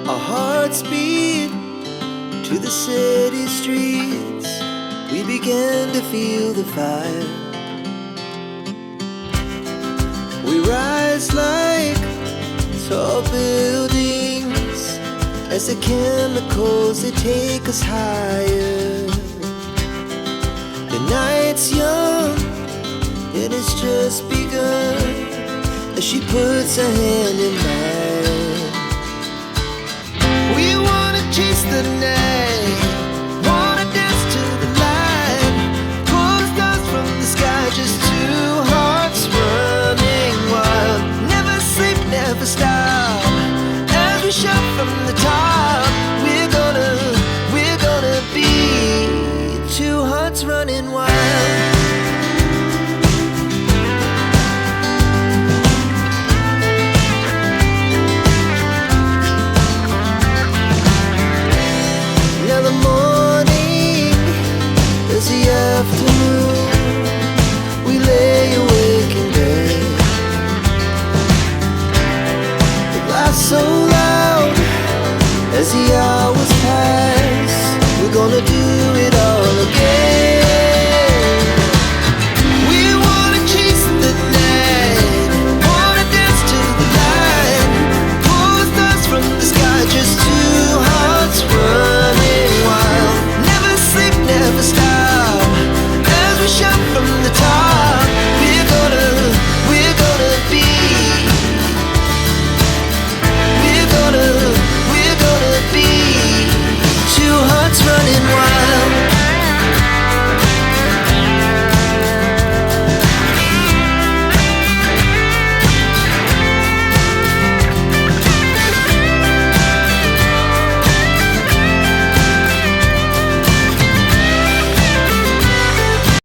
Our hearts beat to the city streets. We began to feel the fire. We rise like tall buildings as the chemicals, they take us higher. The night's young and it's just begun as she puts her hand in mine. We wanna chase the night, wanna dance to the light, pull the stars from the sky, just two hearts running wild. Never sleep, never stop, as we shout from the top. We're gonna be two hearts running wild. Now the morning is the afternoon. We lay awake in bed. It laughs so loud as the hours pass. We're gonna